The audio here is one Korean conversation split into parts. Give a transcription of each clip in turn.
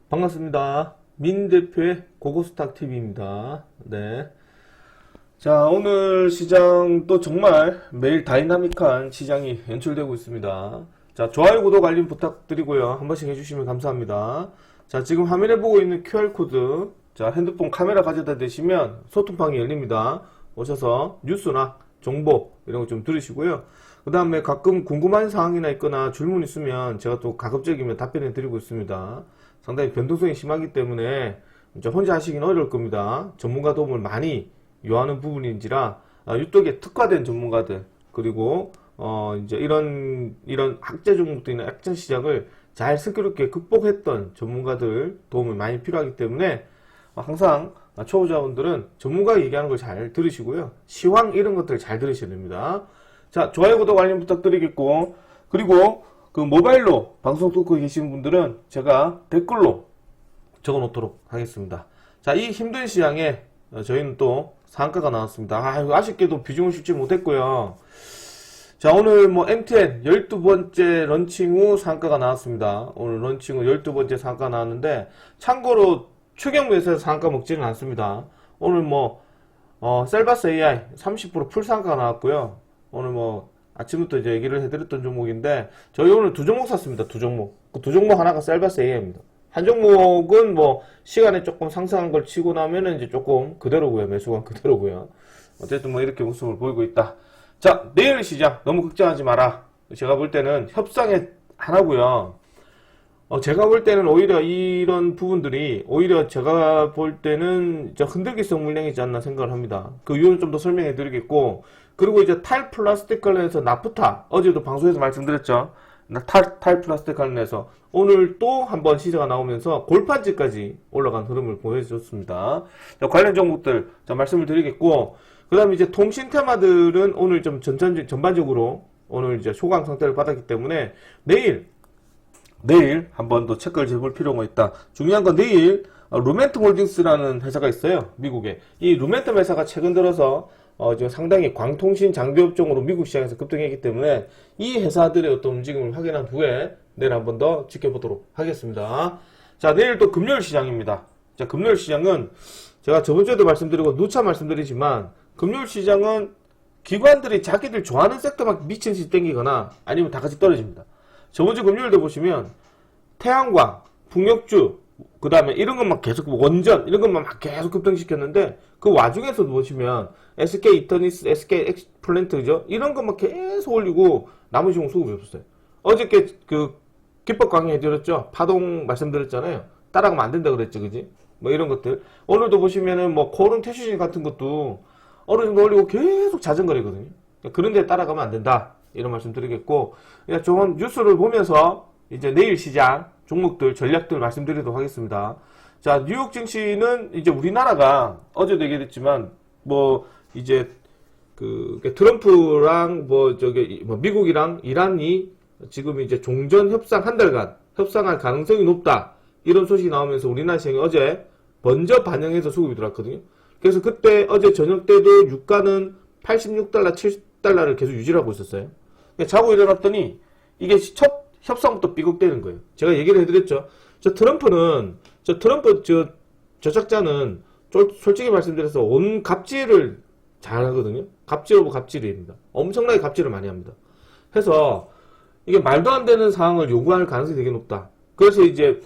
반갑습니다. 민 대표의 고고스탁TV입니다. 네. 자, 오늘 시장도 정말 매일 다이나믹한 시장이 연출되고 있습니다. 자, 좋아요, 구독, 알림 부탁드리고요. 한 번씩 해주시면 감사합니다. 자, 지금 화면에 보고 있는 QR코드, 자, 핸드폰 카메라 가져다 대시면 소통방이 열립니다. 오셔서 뉴스나 정보 이런 거 좀 들으시고요. 그 다음에 가끔 궁금한 사항이나 있거나 질문 있으면 제가 또 가급적이면 답변해 드리고 있습니다. 상당히 변동성이 심하기 때문에 혼자 하시긴 어려울 겁니다. 전문가 도움을 많이 요하는 부분인지라 유독에 특화된 전문가들 그리고 이제 이런 학제 종목들이나 액션 시장을 잘 슬기롭게 극복했던 전문가들 도움이 많이 필요하기 때문에 항상 초보자분들은 전문가가 얘기하는 걸 잘 들으시고요. 시황 이런 것들 잘 들으셔야 됩니다. 자, 좋아요, 구독, 알림 부탁드리겠고, 그리고 그 모바일로 방송 듣고 계시는 분들은 제가 댓글로 적어 놓도록 하겠습니다. 자, 이 힘든 시장에 저희는 또 상한가가 나왔습니다. 아쉽게도 비중을 싣지 못했고요. 자, 오늘 MTN 12번째 런칭 후 상한가가 나왔습니다. 오늘 런칭 후 12번째 상한가 나왔는데, 참고로 추경매수에서 상한가 먹지는 않습니다. 오늘 셀바스 AI 30% 풀 상한가가 나왔고요. 오늘 아침부터 이제 얘기를 해드렸던 종목인데, 저희 오늘 두 종목 샀습니다. 두 종목. 그 두 종목 하나가 셀바스 AI입니다. 한 종목은 시간에 조금 상승한 걸 치고 나면은 이제 조금 그대로고요. 매수가 그대로고요. 어쨌든 이렇게 모습을 보이고 있다. 자, 내일 시장 너무 걱정하지 마라. 제가 볼 때는 협상에 하나고요. 제가 볼 때는 오히려 이런 부분들이 오히려 제가 볼 때는 흔들기성 물량이지 않나 생각을 합니다. 그 이유는 좀 더 설명해 드리겠고, 그리고 이제 탈플라스틱 관련해서 나프타 어제도 방송에서 말씀드렸죠. 탈플라스틱 관련해서 오늘 또 한번 시세가 나오면서 골판지까지 올라간 흐름을 보여줬습니다. 자, 관련 종목들 말씀을 드리겠고, 그 다음에 이제 통신 테마들은 오늘 좀 전반적으로 오늘 이제 소강 상태를 받았기 때문에 내일 한번 더 체크를 해볼 필요가 있다. 중요한 건 내일 루멘텀 홀딩스라는 회사가 있어요. 미국에. 이 루멘텀 회사가 최근 들어서 지금 상당히 광통신 장비업종으로 미국 시장에서 급등했기 때문에 이 회사들의 어떤 움직임을 확인한 후에 내일 한번 더 지켜보도록 하겠습니다. 자, 내일 또 금요일 시장입니다. 자, 금요일 시장은 제가 저번 주에도 말씀드리고 누차 말씀드리지만 금요일 시장은 기관들이 자기들 좋아하는 섹터만 미친 듯이 땡기거나 아니면 다 같이 떨어집니다. 저번주 금요일도 보시면 태양광, 풍력주, 그 다음에 이런 것만 계속 원전 이런 것만 막 계속 급등시켰는데 그 와중에서도 보시면 SK 이터니스, SK 엑스플랜트 그죠? 이런 것만 계속 올리고 나머지 종목 수급이 없었어요. 어저께 그 기법 강의 해드렸죠? 파동 말씀드렸잖아요. 따라가면 안 된다 그랬죠, 그지? 이런 것들. 오늘도 보시면은 코른 태슈진 같은 것도 어느 정도 올리고 계속 자전거리거든요. 그런데 따라가면 안 된다. 이런 말씀 드리겠고, 좋은 뉴스를 보면서 이제 내일 시장 종목들, 전략들 말씀드리도록 하겠습니다. 자, 뉴욕 증시는 이제 우리나라가 어제도 얘기했지만, 이제 트럼프랑 미국이랑 이란이 지금 이제 종전 협상 한 달간 협상할 가능성이 높다. 이런 소식이 나오면서 우리나라 시장이 어제 먼저 반영해서 수급이 들어왔거든요. 그래서 그때 어제 저녁 때도 유가는 86달러, 70달러를 계속 유지하고 있었어요. 자고 일어났더니 이게 첫 협상부터 삐걱대는 거예요. 제가 얘기를 해드렸죠. 트럼프 저작자는 솔직히 말씀드려서 온 갑질을 잘 하거든요. 갑질 오브 갑질입니다. 엄청나게 갑질을 많이 합니다. 해서 이게 말도 안 되는 상황을 요구할 가능성이 되게 높다. 그래서 이제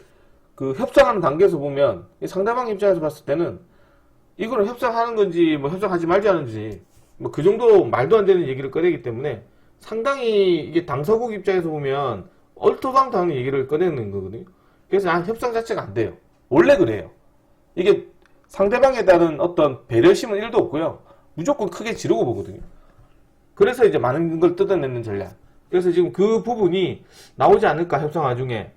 그 협상하는 단계에서 보면 상대방 입장에서 봤을 때는 이거는 협상하는 건지 협상하지 말지 하는지 그 정도로 말도 안 되는 얘기를 꺼내기 때문에 상당히 이게 당사국 입장에서 보면 얼토당토하는 얘기를 꺼내는 거거든요. 그래서 협상 자체가 안 돼요. 원래 그래요. 이게 상대방에 따른 어떤 배려심은 1도 없고요. 무조건 크게 지르고 보거든요. 그래서 이제 많은 걸 뜯어내는 전략. 그래서 지금 그 부분이 나오지 않을까, 협상 와중에.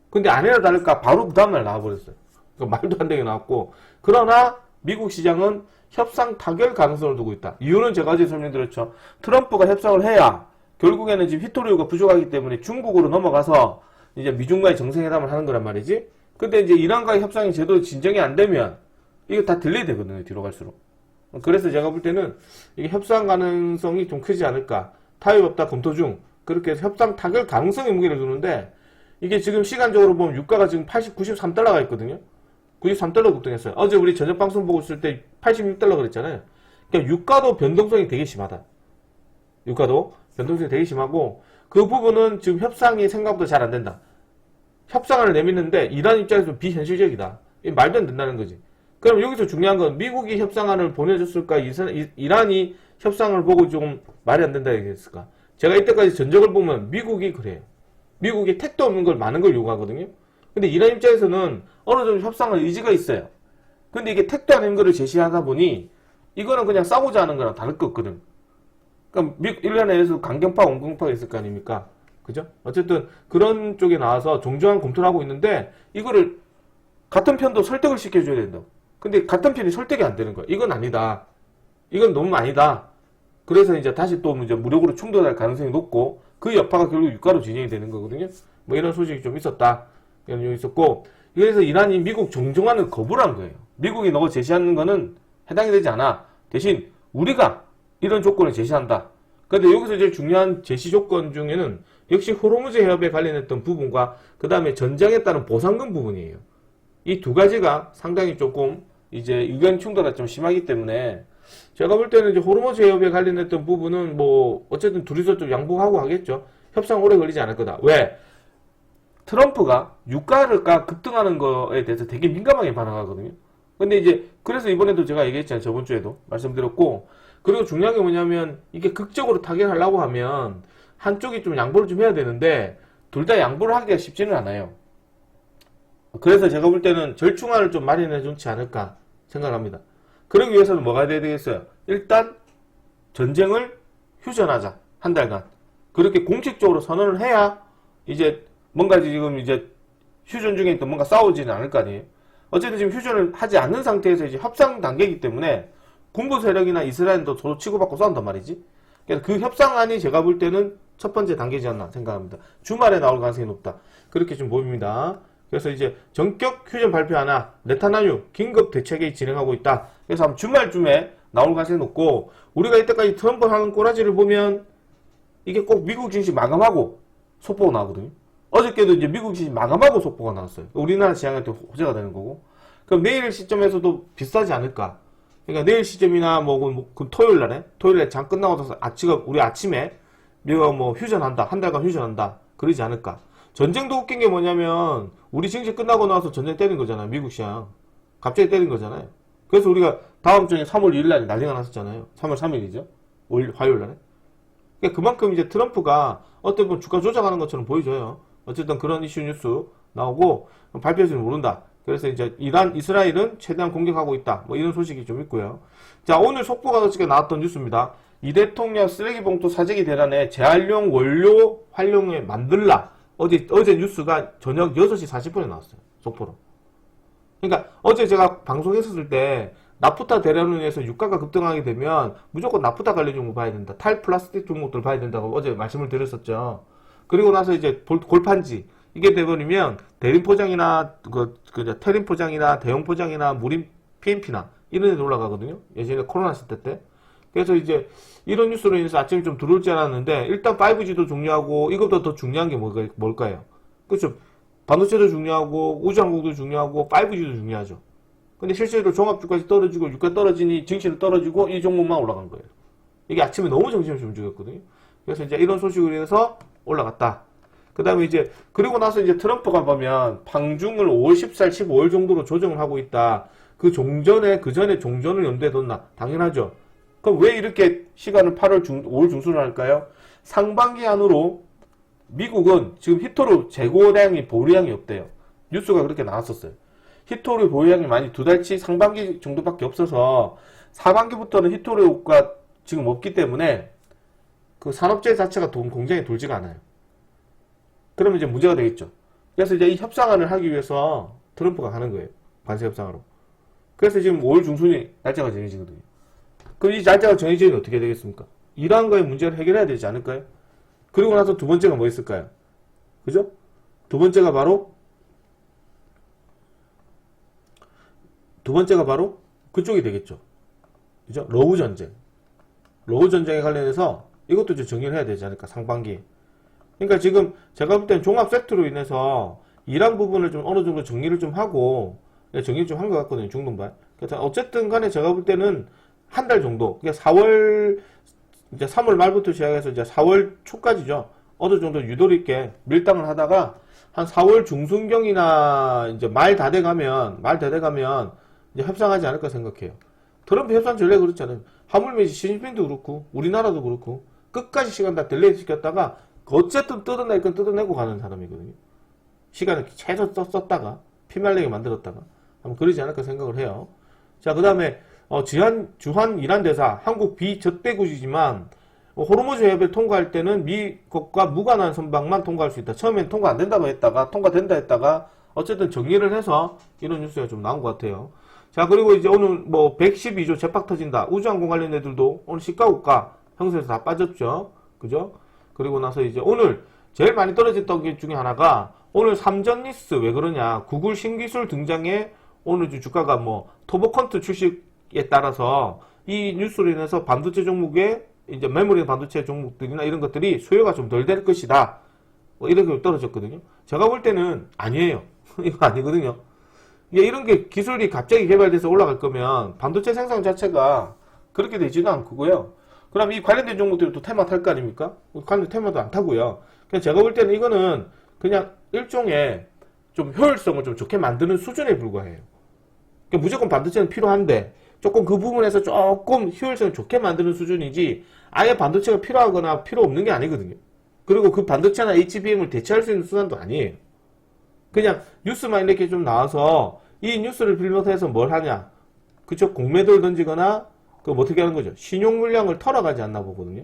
근데 아니나 다를까 바로 그 다음날 나와버렸어요. 말도 안 되게 나왔고. 그러나 미국 시장은 협상 타결 가능성을 두고 있다. 이유는 제가 어제 설명드렸죠. 트럼프가 협상을 해야 결국에는 지금 휘토리오가 부족하기 때문에 중국으로 넘어가서 이제 미중과의 정상회담을 하는 거란 말이지. 근데 이제 이란과의 협상이 제대로 진정이 안 되면 이거 다 딜레이 되거든요. 뒤로 갈수록. 그래서 제가 볼 때는 이게 협상 가능성이 좀 크지 않을까. 타협 없다 검토 중. 그렇게 해서 협상 타결 가능성에 무게를 두는데 이게 지금 시간적으로 보면 유가가 지금 93달러가 있거든요. 93달러 급등했어요. 어제 우리 저녁 방송 보고 있을 때 86달러 그랬잖아요. 그러니까 유가도 변동성이 되게 심하다. 유가도 변동성이 되게 심하고 그 부분은 지금 협상이 생각보다 잘 안 된다. 협상을 내미는데 이란 입장에서 비현실적이다. 말도 안 된다는 거지. 그럼 여기서 중요한 건 미국이 협상안을 보내줬을까? 이란이 협상을 보고 좀 말이 안 된다 얘기했을까? 제가 이때까지 전적을 보면 미국이 그래요. 미국이 택도 없는 걸 많은 걸 요구하거든요. 근데 이란 입장에서는 어느 정도 협상할 의지가 있어요. 근데 이게 택도 아닌 거를 제시하다 보니 이거는 그냥 싸우자 하는 거랑 다를 거 없거든. 그러니까 이란에서 강경파, 온건파가 있을 거 아닙니까? 그죠? 어쨌든 그런 쪽에 나와서 정중한 검토를 하고 있는데 이거를 같은 편도 설득을 시켜줘야 된다. 근데 같은 편이 설득이 안 되는 거야. 이건 아니다. 이건 너무 아니다. 그래서 이제 다시 또 이제 무력으로 충돌할 가능성이 높고 그 여파가 결국 유가로 진행이 되는 거거든요. 뭐 이런 소식이 좀 있었다. 이런 내용이 있었고 그래서 이란이 미국 정중화는 거부를 한 거예요. 미국이 너가 제시하는 거는 해당이 되지 않아. 대신 우리가 이런 조건을 제시한다. 근데 여기서 제일 중요한 제시 조건 중에는 역시 호르무즈 해협에 관련했던 부분과 그 다음에 전쟁에 따른 보상금 부분이에요. 이 두 가지가 상당히 조금 이제 의견 충돌이 좀 심하기 때문에 제가 볼 때는 이제 호르무즈 해협에 관련했던 부분은 뭐 어쨌든 둘이서 좀 양보하고 하겠죠. 협상 오래 걸리지 않을 거다. 왜? 트럼프가 유가가 급등하는 거에 대해서 되게 민감하게 반응하거든요. 근데 이제 그래서 이번에도 제가 얘기했잖아요. 저번 주에도 말씀드렸고 그리고 중요한 게 뭐냐면 이게 극적으로 타결하려고 하면 한쪽이 좀 양보를 좀 해야 되는데 둘 다 양보를 하기가 쉽지는 않아요. 그래서 제가 볼 때는 절충안을 좀 마련해 주지 않을까 생각합니다. 그러기 위해서는 뭐가 돼야 되겠어요? 일단 전쟁을 휴전하자. 한 달간. 그렇게 공식적으로 선언을 해야 이제 뭔가 지금 이제 휴전 중에 또 뭔가 싸우지는 않을 거 아니에요. 어쨌든 지금 휴전을 하지 않는 상태에서 이제 협상 단계이기 때문에 군부 세력이나 이스라엘도 서로 치고받고 싸운단 말이지. 그래서 그 협상안이 제가 볼 때는 첫 번째 단계지 않나 생각합니다. 주말에 나올 가능성이 높다. 그렇게 좀 보입니다. 그래서 이제 전격 휴전 발표하나 네타냐후 긴급 대책이 진행하고 있다. 그래서 아마 주말쯤에 나올 가능성이 높고 우리가 이때까지 트럼프 하는 꼬라지를 보면 이게 꼭 미국 증시 마감하고 속보가 나오거든요. 어저께도 이제 미국 증시 마감하고 속보가 나왔어요. 우리나라 시장한테 호재가 되는 거고. 그럼 내일 시점에서도 비싸지 않을까? 그러니까 내일 시점이나 그 토요일 날에 장 끝나고 나서 우리 아침에 미국가 뭐 휴전한다. 한 달간 휴전한다. 그러지 않을까? 전쟁도 웃긴 게 뭐냐면 우리 증시 끝나고 나서 전쟁 때린 거잖아요. 미국 시장. 갑자기 때린 거잖아요. 그래서 우리가 다음 주에 3월 2일 날 난리가 났었잖아요. 3월 3일이죠. 화요일 날에. 그러니까 그만큼 이제 트럼프가 어떤 분 주가 조작하는 것처럼 보여줘요. 어쨌든 그런 이슈 뉴스 나오고 발표할지는 모른다. 그래서 이제 이스라엘은 최대한 공격하고 있다. 뭐 이런 소식이 좀 있고요. 자, 오늘 속보가 어저께 나왔던 뉴스입니다. 이 대통령 쓰레기 봉투 사재기 대란에 재활용 원료 활용에 만들라. 어제 뉴스가 저녁 6시 40분에 나왔어요. 속보로. 그러니까 어제 제가 방송했었을 때 나프타 대란으로 인해서 유가가 급등하게 되면 무조건 나프타 관련 종목 봐야 된다. 탈플라스틱 종목들 봐야 된다고 어제 말씀을 드렸었죠. 그리고 나서 이제 골판지 이게 돼버리면 대림 포장이나 테림 포장이나 대형 포장이나 무림 PMP나 이런 데 올라가거든요. 예전에 코로나 시대 때. 그래서 이제 이런 뉴스로 인해서 아침에 좀 들어올지 않았는데 일단 5G도 중요하고 이것보다 더 중요한 게 뭘까요? 그렇죠. 반도체도 중요하고 우주항공도 중요하고 5G도 중요하죠. 근데 실제로 종합주가지 떨어지고 유가 떨어지니 증시는 떨어지고 이 종목만 올라간 거예요. 이게 아침에 너무 정신없이 움직였거든요. 그래서 이제 이런 소식으로 인해서 올라갔다. 그 다음에 이제 그리고 나서 이제 트럼프가 보면 방중을 5월 14일, 15일 정도로 조정을 하고 있다. 그 전에 종전을 염두에 뒀나? 당연하죠. 그럼 왜 이렇게 시간을 5월 중순을 할까요? 상반기 안으로 미국은 지금 히토류 재고량이 보유량이 없대요. 뉴스가 그렇게 나왔었어요. 히토류 보유량이 많이 두 달치 상반기 정도밖에 없어서 하반기부터는 히토류가 지금 없기 때문에 그 산업재 자체가 공장에 돌지가 않아요. 그러면 이제 문제가 되겠죠. 그래서 이제 이 협상안을 하기 위해서 트럼프가 가는 거예요. 관세 협상으로. 그래서 지금 5월 중순이 날짜가 정해지거든요. 그럼 이 날짜가 정해지면 어떻게 되겠습니까? 이란과의 문제를 해결해야 되지 않을까요? 그리고 나서 두 번째가 뭐 있을까요? 그죠? 두 번째가 바로 그쪽이 되겠죠. 그죠? 러우 전쟁에 관련해서 이것도 좀 정리를 해야 되지 않을까? 상반기. 그러니까 지금 제가 볼 때는 종합 세트로 인해서 이란 부분을 좀 어느 정도 정리를 좀 하고, 정리를 좀 한 것 같거든요, 중동발. 그래서 어쨌든 간에 제가 볼 때는 한 달 정도, 그러니까 4월, 이제 3월 말부터 시작해서 이제 4월 초까지죠. 어느 정도 유도리 있게 밀당을 하다가 한 4월 중순경이나 이제 말 다 돼가면 이제 협상하지 않을까 생각해요. 트럼프 협상 전례 그렇잖아요. 하물며 시진핑도 그렇고 우리나라도 그렇고 끝까지 시간 다 딜레이 시켰다가 어쨌든 뜯어낼 건 뜯어내고 가는 사람이거든요. 시간을 최소 썼다가 피말리게 만들었다가 한번 그러지 않을까 생각을 해요. 자, 그 다음에 주한 이란 대사 한국 비적대국이지만 호르무즈 해협을 통과할 때는 미국과 무관한 선박만 통과할 수 있다. 처음엔 통과 안 된다고 했다가 통과된다 했다가 어쨌든 정리를 해서 이런 뉴스가 좀 나온 것 같아요. 자, 그리고 이제 오늘 뭐 112조 재팍 터진다. 우주항공 관련 애들도 오늘 시가국가 형성에서 다 빠졌죠. 그죠? 그리고 나서 이제 오늘 제일 많이 떨어졌던 게 중에 하나가 오늘 삼전니스 왜 그러냐. 구글 신기술 등장에 오늘 주가가 뭐 토보컨트 출시에 따라서 이 뉴스로 인해서 반도체 종목에 이제 메모리 반도체 종목들이나 이런 것들이 수요가 좀 덜 될 것이다. 뭐 이렇게 떨어졌거든요. 제가 볼 때는 아니에요. 이거 아니거든요. 이런 게 기술이 갑자기 개발돼서 올라갈 거면 반도체 생산 자체가 그렇게 되지도 않고요. 그럼 이 관련된 종목들이 또 테마 탈 거 아닙니까? 관련 테마도 안 타고요. 그냥 제가 볼 때는 이거는 그냥 일종의 좀 효율성을 좀 좋게 만드는 수준에 불과해요. 그러니까 무조건 반도체는 필요한데 조금 그 부분에서 조금 효율성을 좋게 만드는 수준이지 아예 반도체가 필요하거나 필요 없는 게 아니거든요. 그리고 그 반도체나 HBM을 대체할 수 있는 수단도 아니에요. 그냥 뉴스만 이렇게 좀 나와서 이 뉴스를 빌려서 뭘 하냐. 그쪽 공매도를 던지거나 그럼 어떻게 하는 거죠? 신용 물량을 털어가지 않나 보거든요.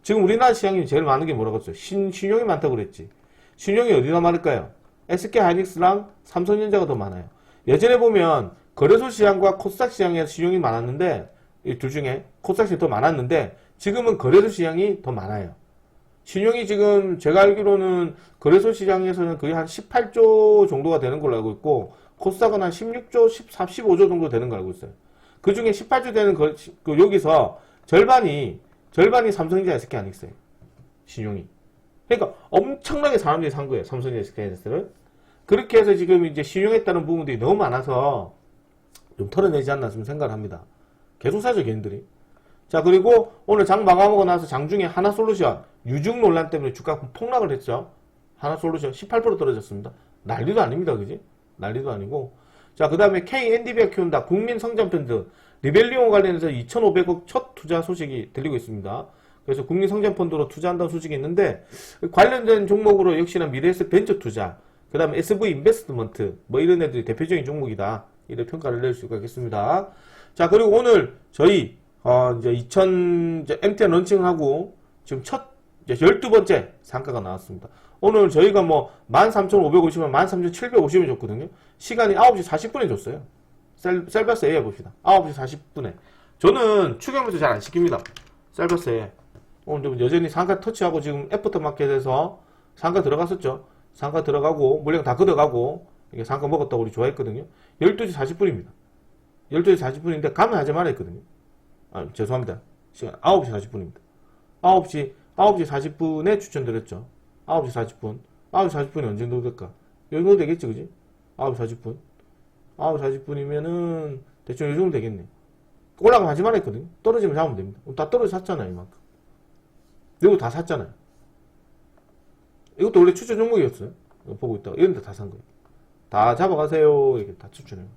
지금 우리나라 시장이 제일 많은 게 뭐라고 했어요? 신용이 많다고 그랬지. 신용이 어디가 많을까요? SK하이닉스랑 삼성전자가 더 많아요. 예전에 보면 거래소 시장과 코스닥 시장에서 신용이 많았는데 이 둘 중에 코스닥 시장이 더 많았는데 지금은 거래소 시장이 더 많아요. 신용이 지금 제가 알기로는 거래소 시장에서는 거의 한 18조 정도가 되는 걸로 알고 있고 코스닥은 한 16조, 14, 15조 정도 되는 걸 알고 있어요. 그 중에 18조 되는 여기서 절반이 삼성전자 SK하이닉스예요. 신용이. 그러니까 엄청나게 사람들이 산 거예요. 삼성전자 SK하이닉스를. 그렇게 해서 지금 이제 신용했다는 부분들이 너무 많아서 좀 털어내지 않나 좀 생각을 합니다. 계속 사죠, 걔네들이. 자, 그리고 오늘 장 마감하고 나서 장중에 하나솔루션 유증 논란 때문에 주가 폭락을 했죠. 하나솔루션 18% 떨어졌습니다. 난리도 아닙니다, 그지? 난리도 아니고. 자, 그 다음에 KNDB가 키운다. 국민성장펀드 리벨리온 관련해서 2,500억 첫 투자 소식이 들리고 있습니다. 그래서 국민성장펀드로 투자한다는 소식이 있는데 관련된 종목으로 역시나 미래에셋 벤처 투자, 그 다음에 SV 인베스트먼트 뭐 이런 애들이 대표적인 종목이다. 이런 평가를 낼 수가 있겠습니다. 자, 그리고 오늘 저희 이제 MTN 런칭하고 지금 이제 12번째 상가가 나왔습니다. 오늘 저희가 뭐 13,550원, 13,750원 줬거든요. 시간이 9시 40분에 줬어요. 셀버스 A 해봅시다. 9시 40분에. 저는 추경에서 잘 안 시킵니다. 셀버스 A. 오늘 여전히 상가 터치하고 지금 애프터마켓에서 상가 들어갔었죠. 상가 들어가고 물량 다 걷어가고 이게 상가 먹었다고 우리 좋아했거든요. 12시 40분입니다. 12시 40분인데 가면 하지 말아 했거든요. 죄송합니다. 시간 9시 40분입니다. 9시 40분에 추천드렸죠. 9시 40분. 9시 40분이 언제 정도 될까? 요 정도 되겠지, 그지? 9시 40분. 9시 40분이면은 대충 요 정도 되겠네. 올라가면 하지 말아 했거든요. 떨어지면 잡으면 됩니다. 다 떨어져 샀잖아요, 이만큼. 이거 다 샀잖아요. 이것도 원래 추천 종목이었어요. 이거 보고 있다가 이런 데 다 산 거예요. 다 잡아가세요. 이렇게 다 추천해요.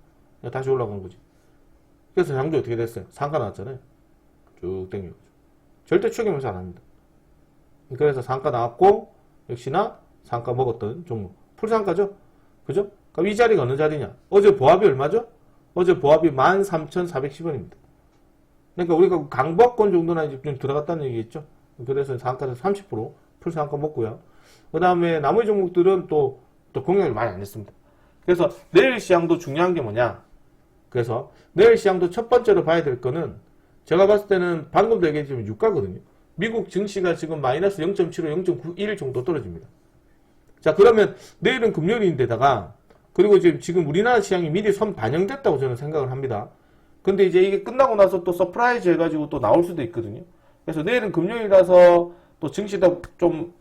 다시 올라간 거지. 그래서 장주 어떻게 됐어요? 상가 나왔잖아요. 쭉 땡겨가지고. 절대 추경면서 안 합니다. 그래서 상가 나왔고, 역시나 상가 먹었던 종목. 풀상가죠? 그죠? 그럼 이 자리가 어느 자리냐? 어제 보합이 얼마죠? 어제 보합이 13,410원입니다. 그러니까 우리가 강박권 정도나 이제 좀 들어갔다는 얘기겠죠? 그래서 상가에서 30% 풀상가 먹고요. 그 다음에 나머지 종목들은 또 공략을 많이 안 했습니다. 그래서 내일 시장도 중요한 게 뭐냐? 그래서 내일 시장도 첫 번째로 봐야 될 거는 제가 봤을 때는 방금도 얘기했지만 유가거든요. 미국 증시가 지금 마이너스 0.75, 0.91 정도 떨어집니다. 자, 그러면 내일은 금요일인데다가 그리고 지금 우리나라 시장이 미리 선 반영됐다고 저는 생각을 합니다. 근데 이제 이게 끝나고 나서 또 서프라이즈 해가지고 또 나올 수도 있거든요. 그래서 내일은 금요일이라서 또 증시도 좀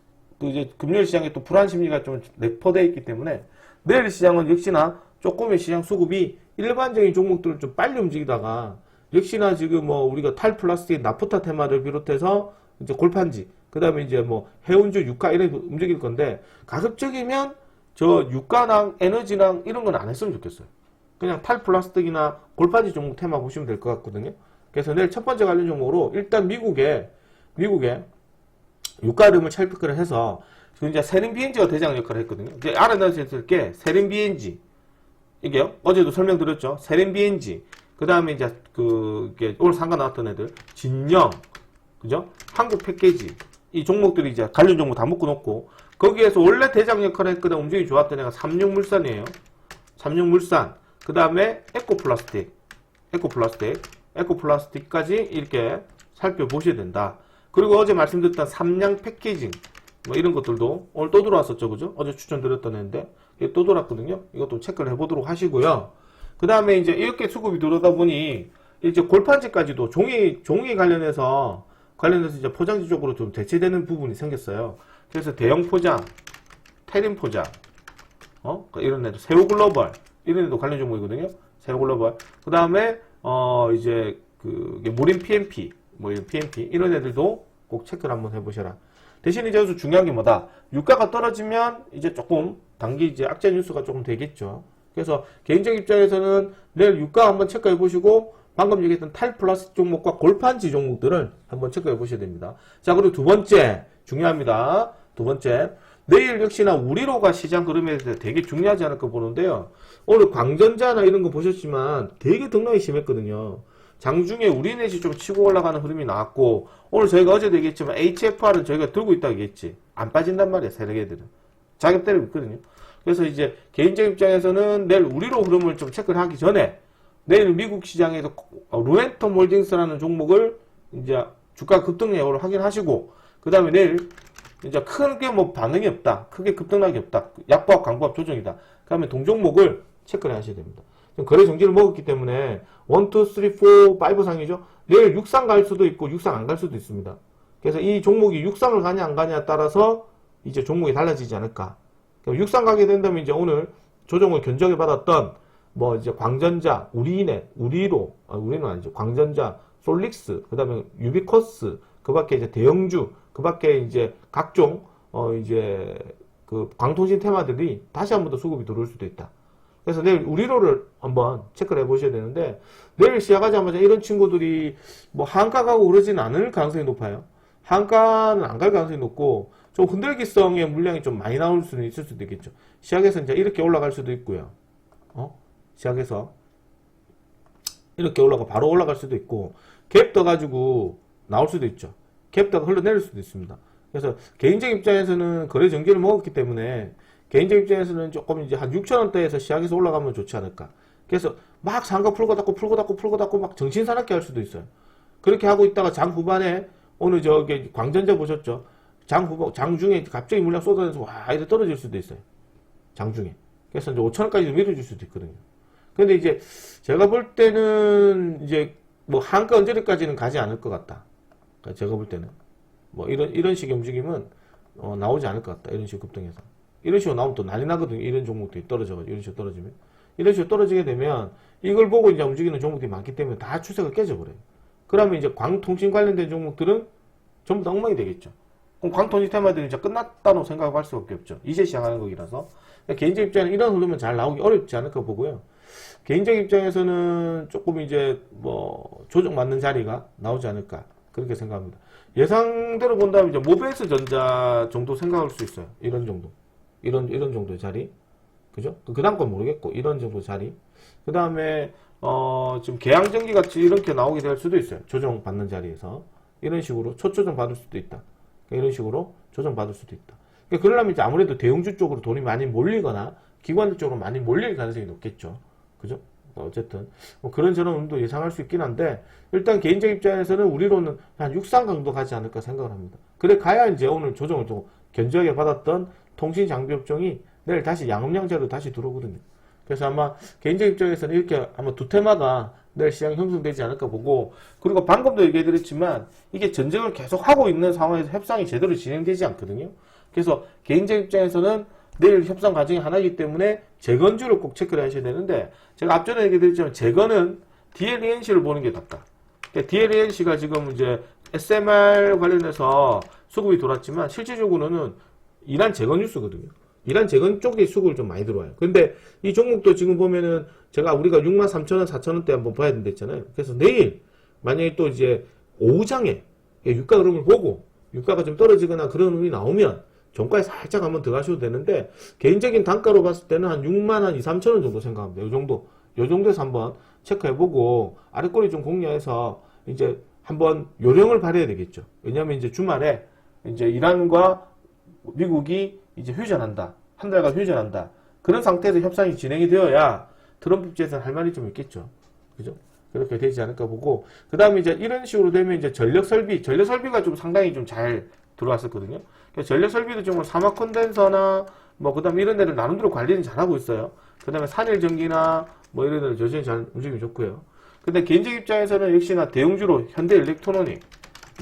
또 이제 금요일 시장에 또 불안 심리가 좀 내포되어 있기 때문에 내일 시장은 역시나 조금의 시장 수급이 일반적인 종목들은 좀 빨리 움직이다가 역시나 지금 뭐 우리가 탈플라스틱 나프타 테마를 비롯해서 이제 골판지, 그 다음에 이제 뭐 해운주, 유가 이런 움직일 건데 가급적이면 저 유가랑 에너지랑 이런 건 안 했으면 좋겠어요. 그냥 탈플라스틱이나 골판지 종목 테마 보시면 될 것 같거든요. 그래서 내일 첫 번째 관련 종목으로 일단 미국의 유가 흐름을 찰떡을 해서 지금 이제 세린 비엔지가 대장 역할을 했거든요. 이제 알아내실 게 세린 비엔지 이게요. 어제도 설명드렸죠. 세린 비엔지 그 다음에 이제 이게 오늘 상가 나왔던 애들 진영 그죠? 한국 패키지 이 종목들이 이제 관련 종목 다 묶어놓고 거기에서 원래 대장 역할을 했거든. 움직임이 좋았던 애가 삼육물산이에요. 삼육물산 그 다음에 에코플라스틱까지 이렇게 살펴보셔야 된다. 그리고 어제 말씀드렸던 삼양 패키징 뭐 이런 것들도 오늘 또 들어왔었죠. 그죠? 어제 추천드렸던 애인데 이게 또 돌았거든요. 이것도 체크를 해보도록 하시고요. 그 다음에 이제 이렇게 수급이 들어오다 보니 이제 골판지까지도 종이 관련해서 이제 포장지 쪽으로 좀 대체되는 부분이 생겼어요. 그래서 대형 포장, 테린 포장, 이런 애들, 새우글로벌, 이런 애도 관련 종목이거든요. 새우글로벌. 그 다음에, 이제, 모린 PMP, 뭐 이런 PMP, 이런 애들도 꼭 체크를 한번 해보셔라. 대신 이제 여기서 중요한 게 뭐다? 유가가 떨어지면 이제 조금 단기 이제 악재 뉴스가 조금 되겠죠. 그래서 개인적 입장에서는 내일 유가 한번 체크해 보시고 방금 얘기했던 탈플라스틱 종목과 골판지 종목들을 한번 체크해 보셔야 됩니다. 자, 그리고 두 번째 중요합니다. 두 번째 내일 역시나 우리로가 시장 흐름에 대해서 되게 중요하지 않을까 보는데요. 오늘 광전자나 이런 거 보셨지만 되게 등락이 심했거든요. 장중에 우리넷이 좀 치고 올라가는 흐름이 나왔고 오늘 저희가 어제도 얘기했지만 HFR은 저희가 들고 있다고 얘기했지. 안 빠진단 말이야. 세력애들은. 자격 때리고 있거든요. 그래서 이제 개인적 입장에서는 내일 우리로 흐름을 좀 체크를 하기 전에 내일 미국 시장에서 루엔텀 홀딩스라는 종목을 이제 주가 급등 여부를 확인하시고 그 다음에 내일 이제 크게 뭐 반응이 없다. 크게 급등락이 없다. 약보합 강보합 조정이다. 그 다음에 동종목을 체크를 하셔야 됩니다. 지금 거래 정지를 먹었기 때문에 1, 2, 3, 4, 5 상이죠. 내일 6상 갈 수도 있고 6상 안 갈 수도 있습니다. 그래서 이 종목이 6상을 가냐 안 가냐에 따라서 이제 종목이 달라지지 않을까. 6상 가게 된다면 이제 오늘 조정을 견적을 받았던 뭐 이제 광전자, 우리넷, 우리는 아니죠. 광전자, 솔릭스, 그 다음에 유비코스, 그 밖에 이제 대형주, 그 밖에 이제 각종, 이제 그 광통신 테마들이 다시 한 번 더 수급이 들어올 수도 있다. 그래서 내일 우리로를 한번 체크를 해 보셔야 되는데, 내일 시작하자마자 이런 친구들이 뭐 한가 가고 그러진 않을 가능성이 높아요. 한가는 안 갈 가능성이 높고, 좀 흔들기성의 물량이 좀 많이 나올 수는 있을 수도 있겠죠. 시작해서 이제 이렇게 올라갈 수도 있고요. 시작해서 이렇게 바로 올라갈 수도 있고 갭 떠가지고 나올 수도 있죠. 갭 떠가 흘러내릴 수도 있습니다. 그래서 개인적 입장에서는 거래 정지를 먹었기 때문에 개인적 입장에서는 조금 이제 한 6,000원대에서 시작해서 올라가면 좋지 않을까. 그래서 막 상가 풀고 닫고 막 정신사납게 할 수도 있어요. 그렇게 하고 있다가 장 후반에 오늘 저기 광전자 보셨죠? 장중에 갑자기 물량 쏟아내서 와 이래 떨어질 수도 있어요. 장중에. 그래서 이제 5,000원까지 밀어줄 수도 있거든요. 근데 이제 제가 볼 때는 이제 뭐 한가 언저리까지는 가지 않을 것 같다. 그러니까 제가 볼 때는 뭐 이런 식의 움직임은 나오지 않을 것 같다. 이런 식으로 급등해서 이런 식으로 나오면 또 난리 나거든요. 이런 종목들이 떨어져가지고 이런 식으로 떨어지면 이런 식으로 떨어지게 되면 이걸 보고 이제 움직이는 종목들이 많기 때문에 다 추세가 깨져버려요. 그러면 이제 광통신 관련된 종목들은 전부 다 엉망이 되겠죠. 그럼 광통신 테마들이 이제 끝났다고 생각할 수밖에 없죠. 이제 시작하는 거기라서 개인적 입장에는 이런 흐름은 잘 나오기 어렵지 않을까 보고요. 개인적 입장에서는 조금 이제 뭐 조정 맞는 자리가 나오지 않을까 그렇게 생각합니다. 예상대로 본다면 이제 모베스 전자 정도 생각할 수 있어요. 이런 정도, 이런 정도의 자리, 그죠? 그 다음 건 모르겠고 이런 정도 자리. 그 다음에 지금 계양전기 같이 이렇게 나오게 될 수도 있어요. 조정 받는 자리에서 이런 식으로 초조정 받을 수도 있다. 이런 식으로 조정 받을 수도 있다. 그러려면 이제 아무래도 대형주 쪽으로 돈이 많이 몰리거나 기관들 쪽으로 많이 몰릴 가능성이 높겠죠. 그죠? 어쨌든 뭐 그런저런 음도 예상할 수 있긴 한데 일단 개인적 입장에서는 우리로는 한 6상 강도 가지 않을까 생각을 합니다. 그래 가야 이제 오늘 조정을 좀 견조하게 받았던 통신 장비 업종이 내일 다시 양음양자로 다시 들어오거든요. 그래서 아마 개인적 입장에서는 이렇게 아마 두 테마가 내일 시장이 형성되지 않을까 보고, 그리고 방금도 얘기해드렸지만 이게 전쟁을 계속 하고 있는 상황에서 협상이 제대로 진행되지 않거든요. 그래서 개인적 입장에서는 내일 협상 과정이 하나이기 때문에 재건주를 꼭 체크를 하셔야 되는데, 제가 앞전에 얘기드렸지만 재건은 DLENC를 보는 게 낫다. 그러니까 DLENC가 지금 이제 SMR 관련해서 수급이 돌았지만 실질적으로는 이란 재건 뉴스거든요. 이란 재건 쪽에 수급이 좀 많이 들어와요. 근데 이 종목도 지금 보면은 우리가 63,000원, 4,000원대 한번 봐야 된다 했잖아요. 그래서 내일 만약에 또 이제 오후장에 유가 흐름을 보고 유가가 좀 떨어지거나 그런 흐름이 나오면 종가에 살짝 한번 들어가셔도 되는데, 개인적인 단가로 봤을 때는 한 6만 한 2, 3천 원 정도 생각합니다. 요 정도에서 한번 체크해보고 아래꼬리 좀 공략해서 이제 한번 요령을 발휘해야 되겠죠. 왜냐하면 이제 주말에 이제 이란과 미국이 이제 휴전한다. 한 달간 휴전한다. 그런 상태에서 협상이 진행이 되어야 트럼프 입장에서는 할 말이 좀 있겠죠. 그죠? 그렇게 되지 않을까 보고, 그 다음에 이제 이런 식으로 되면 이제 전력설비가 좀 상당히 좀 잘 들어왔었거든요. 전력설비도 좀 사막 콘덴서나 그 다음에 이런 데를 나름대로 관리는 잘하고 있어요. 그 다음에 산일전기나 이런 데는 여전히 잘 움직임이 좋고요. 근데 개인적 입장에서는 역시나 대형주로 현대일렉트로닉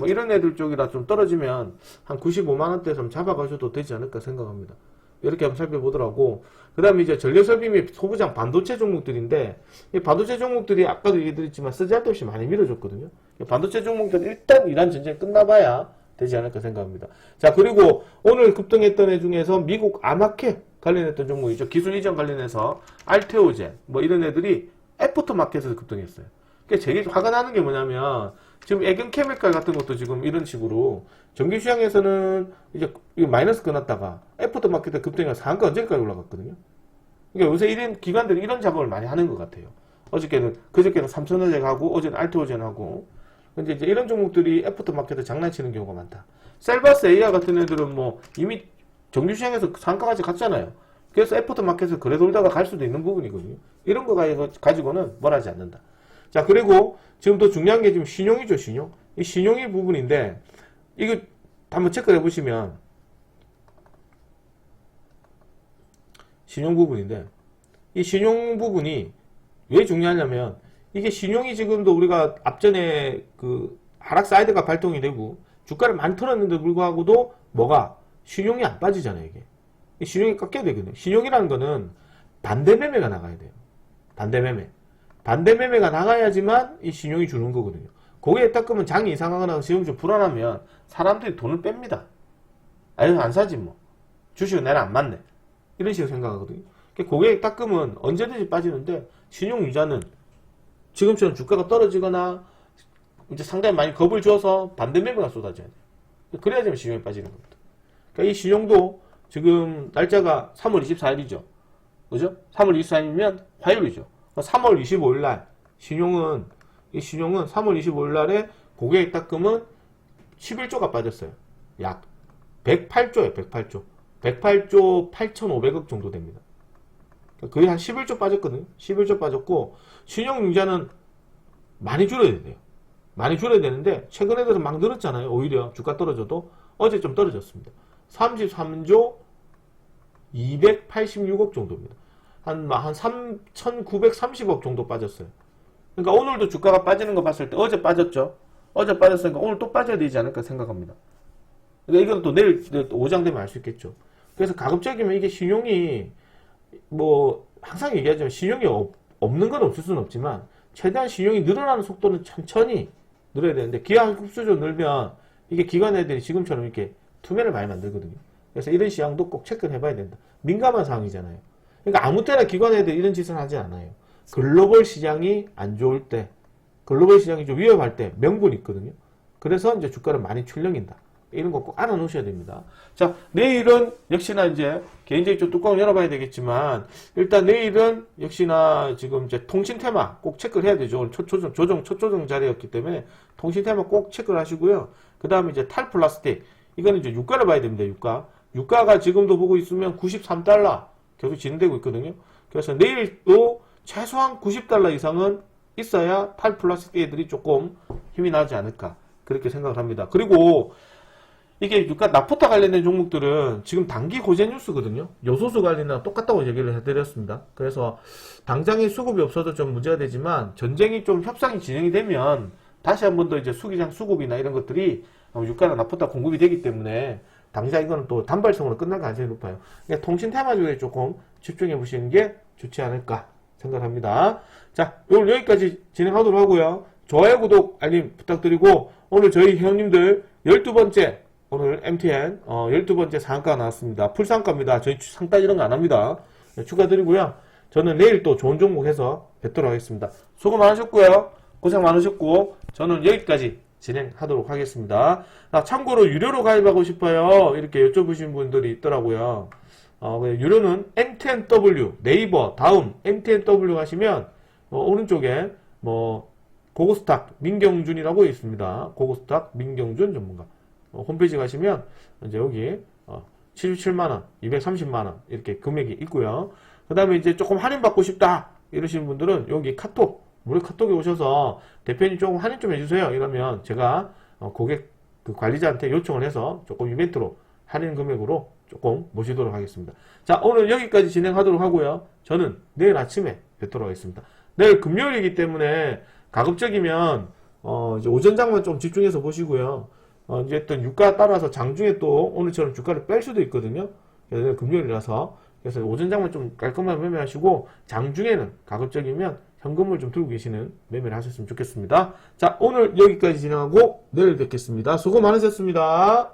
이런 애들 쪽이라 좀 떨어지면 한 95만원대 좀 잡아가셔도 되지 않을까 생각합니다. 이렇게 한번 살펴보더라고. 그 다음에 이제 전력설비 및 소부장 반도체 종목들인데, 이 반도체 종목들이 아까도 얘기드렸지만 쓰잘데없이 많이 밀어줬거든요. 반도체 종목들은 일단 이란 전쟁 끝나봐야 되지 않을까 생각합니다. 자, 그리고 오늘 급등했던 애 중에서 미국 아마켓 관련했던 종목이죠. 기술 이전 관련해서 알테오젠 이런 애들이 애프터마켓에서 급등했어요. 그러니까 제일 화가 나는 게 뭐냐면, 지금 애경케미칼 같은 것도 지금 이런 식으로 전기 시장에서는 이제 마이너스 끊었다가 애프터마켓에 급등해서 상한가 언제까지 올라갔거든요. 그러니까 요새 이런 기관들이 이런 작업을 많이 하는 것 같아요. 그저께는 삼성전자 하고 어제는 알테오젠 하고. 근데 이제 이런 종목들이 애프터마켓에 장난치는 경우가 많다. 셀바스 AI 같은 애들은 이미 정규 시장에서 상한가까지 갔잖아요. 그래서 애프터마켓에서 거래 돌다가 갈 수도 있는 부분이거든요. 이런 거 가지고는 뭘 하지 않는다. 자, 그리고 지금 또 중요한 게 지금 신용이죠, 신용. 이 신용이 부분인데, 이거 한번 체크해 보시면, 신용 부분인데, 이 신용 부분이 왜 중요하냐면, 이게 신용이 지금도 우리가 앞전에 하락 사이드가 발동이 되고, 주가를 많이 털었는데 불구하고도 신용이 안 빠지잖아요, 이게. 신용이 깎여야 되거든요. 신용이라는 거는 반대 매매가 나가야 돼요. 반대 매매가 나가야지만 이 신용이 주는 거거든요. 거기에 닦으면 장이 이상하거나 지금 좀 불안하면 사람들이 돈을 뺍니다. 아유, 안 사지 주식은 내랑 안 맞네. 이런 식으로 생각하거든요. 고객 닦으면 언제든지 빠지는데, 신용 유자는 지금처럼 주가가 떨어지거나 이제 상당히 많이 겁을 줘서 반대 매매가 쏟아져야 돼요. 그래야지만 신용이 빠지는 겁니다. 그러니까 이 신용도 지금 날짜가 3월 24일이죠. 그죠? 3월 24일이면 화요일이죠. 3월 25일 날 신용은 3월 25일 날에 고객 탁금은 11조가 빠졌어요. 약 108조예요. 108조 8,500억 정도 됩니다. 거의 한 11조 빠졌거든요. 11조 빠졌고, 신용융자는 많이 줄여야 돼요. 많이 줄여야 되는데 최근에 들어서 막 늘었잖아요. 오히려 주가 떨어져도 어제 좀 떨어졌습니다. 33조 286억 정도입니다. 한 3,930억 정도 빠졌어요. 그러니까 오늘도 주가가 빠지는 거 봤을 때 어제 빠졌죠. 어제 빠졌으니까 오늘 또 빠져야 되지 않을까 생각합니다. 그러니까 이건 또 내일 오장 되면 알 수 있겠죠. 그래서 가급적이면 이게 신용이 항상 얘기하지만 신용이 없는 건 없을 수는 없지만 최대한 신용이 늘어나는 속도는 천천히 늘어야 되는데, 기하 흡수조 늘면 이게 기관 애들이 지금처럼 이렇게 투매를 많이 만들거든요. 그래서 이런 시장도 꼭 체크를 해봐야 된다. 민감한 상황이잖아요. 그러니까 아무 때나 기관 애들이 이런 짓을 하지 않아요. 글로벌 시장이 안 좋을 때, 글로벌 시장이 좀 위험할 때 명분이 있거든요. 그래서 이제 주가를 많이 출렁인다. 이런 거 꼭 알아놓으셔야 됩니다. 자, 내일은 역시나 이제 개인적인 좀 뚜껑을 열어봐야 되겠지만, 일단 내일은 역시나 지금 이제 통신 테마 꼭 체크를 해야 되죠. 오늘 첫 조정 자리였기 때문에 통신 테마 꼭 체크를 하시고요. 그 다음에 이제 탈플라스틱. 이거는 이제 유가를 봐야 됩니다. 유가가 지금도 보고 있으면 93달러 계속 진행되고 있거든요. 그래서 내일도 최소한 90달러 이상은 있어야 탈플라스틱 애들이 조금 힘이 나지 않을까. 그렇게 생각을 합니다. 그리고 이게 유가 나프타 관련된 종목들은 지금 단기 호재 뉴스거든요. 요소수 관련이랑 똑같다고 얘기를 해드렸습니다. 그래서 당장에 수급이 없어도 좀 문제가 되지만 전쟁이 좀 협상이 진행이 되면 다시 한 번 더 이제 수기장 수급이나 이런 것들이 유가나 나프타 공급이 되기 때문에 당장 이거는 또 단발성으로 끝날 가능성이 높아요. 그러니까 통신 테마 쪽에 조금 집중해 보시는 게 좋지 않을까 생각합니다. 자, 오늘 여기까지 진행하도록 하고요. 좋아요, 구독, 알림 부탁드리고, 오늘 저희 회원님들 12번째, 오늘 MTN, 12번째 상한가가 나왔습니다. 풀상가입니다. 저희 상따 이런 거 안 합니다. 네, 축하드리고요. 저는 내일 또 좋은 종목 해서 뵙도록 하겠습니다. 수고 많으셨고요. 고생 많으셨고, 저는 여기까지 진행하도록 하겠습니다. 참고로 유료로 가입하고 싶어요. 이렇게 여쭤보신 분들이 있더라고요. 유료는 MTNW, 네이버, 다음, MTNW 가시면, 오른쪽에, 고고스탁 민경준이라고 있습니다. 고고스탁 민경준 전문가. 홈페이지 가시면, 이제 여기, 77만원, 230만원, 이렇게 금액이 있고요. 그 다음에 이제 조금 할인받고 싶다, 이러시는 분들은 여기 카톡, 무료 카톡에 오셔서 대표님 조금 할인 좀 해주세요. 이러면 제가 고객 그 관리자한테 요청을 해서 조금 이벤트로 할인 금액으로 조금 모시도록 하겠습니다. 자, 오늘 여기까지 진행하도록 하고요. 저는 내일 아침에 뵙도록 하겠습니다. 내일 금요일이기 때문에 가급적이면 이제 오전 장만 좀 집중해서 보시고요. 이제 또 유가 따라서 장중에 또 오늘처럼 주가를 뺄 수도 있거든요. 그래서 금요일이라서 그래서 오전 장만 좀 깔끔하게 매매하시고 장중에는 가급적이면 현금을 좀 들고 계시는 매매를 하셨으면 좋겠습니다. 자, 오늘 여기까지 진행하고 내일 뵙겠습니다. 수고 많으셨습니다.